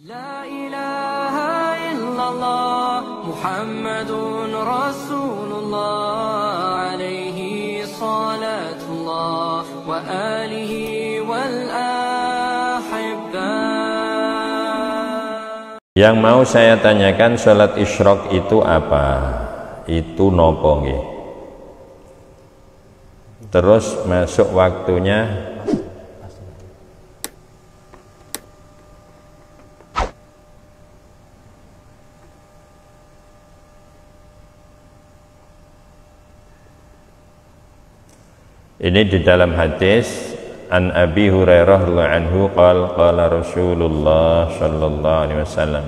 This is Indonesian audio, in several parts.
La ilaha illallah Muhammadun Rasulullah alaihi salatullah wa alihi wal ahibbah. Yang mau saya tanyakan, sholat isyraq itu apa? Itu nopo nggih? Terus masuk waktunya ini di dalam hadis an Abi Hurairah radhiyallahu anhu qala Rasulullah sallallahu alaihi wasallam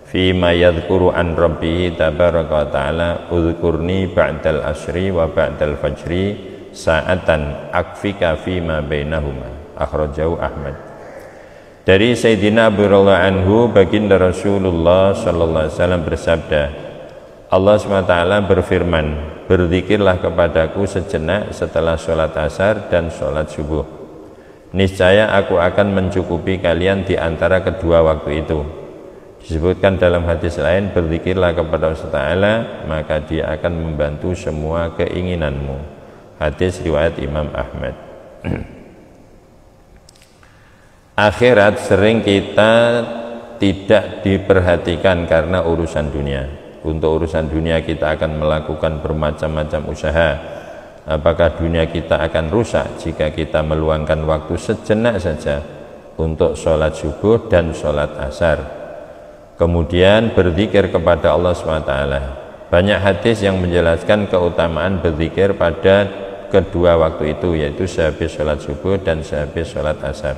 fi ma yadhkuru an rabbih tabaraka wa taala udhkurni ba'dal asri wa ba'dal fajri sa'atan akfika fi ma bainahuma, akhrajahu Ahmad. Dari Sayyidina Abu Hurairah anhu, baginda Rasulullah sallallahu alaihi wasallam bersabda, Allah SWT berfirman, berzikirlah kepadaku sejenak setelah sholat asar dan sholat subuh. Niscaya aku akan mencukupi kalian di antara kedua waktu itu. Disebutkan dalam hadis lain, berzikirlah kepada Allah SWT, maka dia akan membantu semua keinginanmu. Hadis riwayat Imam Ahmad. Akhirat sering kita tidak diperhatikan karena urusan dunia. Untuk urusan dunia kita akan melakukan bermacam-macam usaha. Apakah dunia kita akan rusak jika kita meluangkan waktu sejenak saja untuk sholat subuh dan sholat asar, kemudian berzikir kepada Allah SWT. Banyak hadis yang menjelaskan keutamaan berzikir pada kedua waktu itu, yaitu sehabis sholat subuh dan sehabis sholat asar.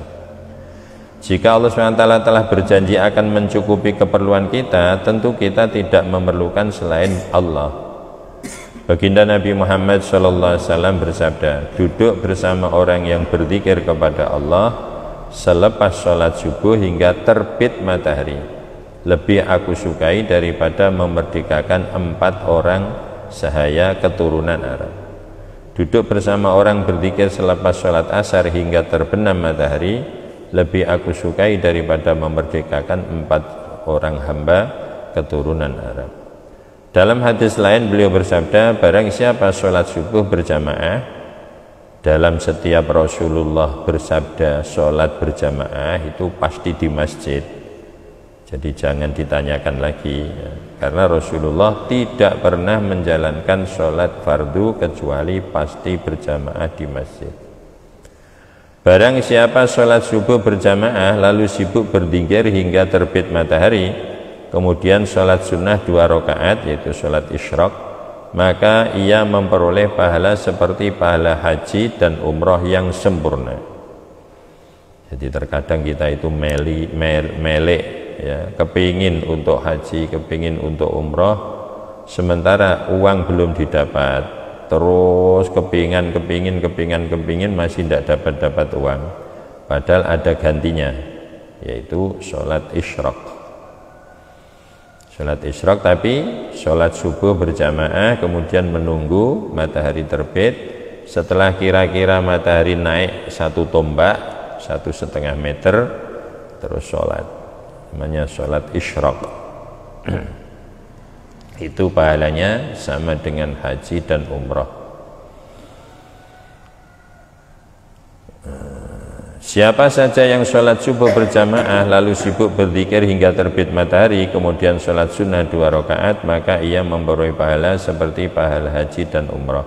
Jika Allah SWT telah berjanji akan mencukupi keperluan kita, tentu kita tidak memerlukan selain Allah. Baginda Nabi Muhammad SAW bersabda, duduk bersama orang yang berzikir kepada Allah selepas sholat subuh hingga terbit matahari lebih aku sukai daripada memerdekakan 4 orang sahaya keturunan Arab. Duduk bersama orang berzikir selepas sholat asar hingga terbenam matahari lebih aku sukai daripada memerdekakan 4 orang hamba keturunan Arab. Dalam hadis lain beliau bersabda, barang siapa sholat subuh berjamaah, dalam setiap Rasulullah bersabda sholat berjamaah itu pasti di masjid. Jadi jangan ditanyakan lagi ya. Karena Rasulullah tidak pernah menjalankan sholat fardu kecuali pasti berjamaah di masjid. Barang siapa sholat subuh berjamaah lalu sibuk berzikir hingga terbit matahari, kemudian sholat sunnah 2 rakaat yaitu sholat isyraq, maka ia memperoleh pahala seperti pahala haji dan umroh yang sempurna. Jadi terkadang kita itu melek ya, kepingin untuk haji, kepingin untuk umroh, sementara uang belum didapat. Terus kepingin masih tidak dapat uang, padahal ada gantinya, yaitu sholat isyraq. Sholat isyraq tapi sholat subuh berjamaah, kemudian menunggu matahari terbit. Setelah kira-kira matahari naik 1 tombak, 1,5 meter, terus sholat, namanya sholat isyraq. Itu pahalanya sama dengan haji dan umrah. Siapa saja yang sholat subuh berjamaah lalu sibuk berzikir hingga terbit matahari, kemudian sholat sunnah 2 rakaat, maka ia memperoleh pahala seperti pahala haji dan umrah.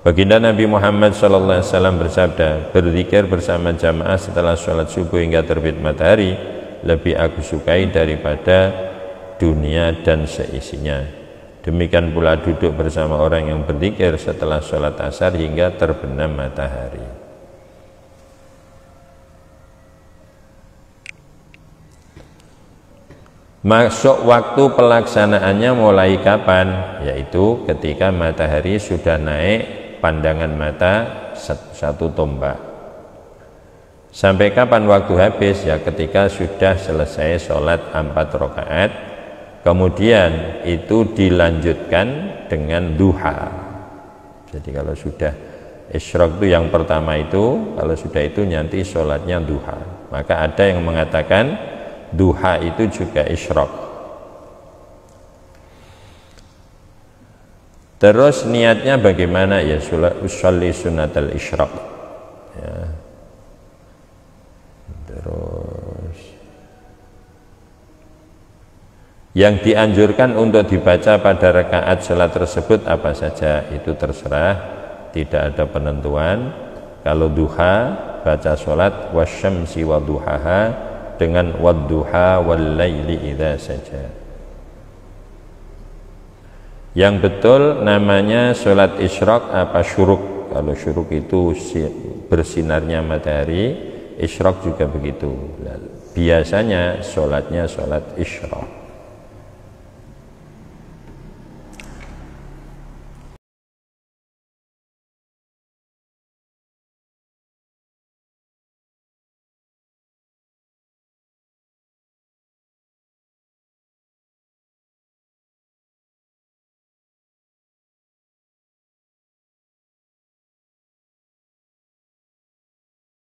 Baginda Nabi Muhammad SAW bersabda, berzikir bersama jamaah setelah sholat subuh hingga terbit matahari lebih aku sukai daripada dunia dan seisinya. Demikian pula duduk bersama orang yang berzikir setelah sholat asar hingga terbenam matahari. Masuk waktu pelaksanaannya mulai kapan? Yaitu ketika matahari sudah naik pandangan mata 1 tombak. Sampai kapan waktu habis? Ya ketika sudah selesai sholat 4 rakaat, kemudian itu dilanjutkan dengan duha. Jadi kalau sudah isyraq itu yang pertama itu, kalau sudah itu nanti sholatnya duha. Maka ada yang mengatakan duha itu juga isyraq. Terus niatnya bagaimana? Ya usolli sunatal isyraq ya. Terus yang dianjurkan untuk dibaca pada rakaat sholat tersebut apa saja itu terserah, tidak ada penentuan. Kalau duha baca sholat wasyamsi waduhaha dengan wadduha wallaili idza saja. Yang betul namanya sholat isyraq apa syuruk. Kalau syuruk itu bersinarnya matahari, isyraq juga begitu. Biasanya sholatnya sholat isyraq.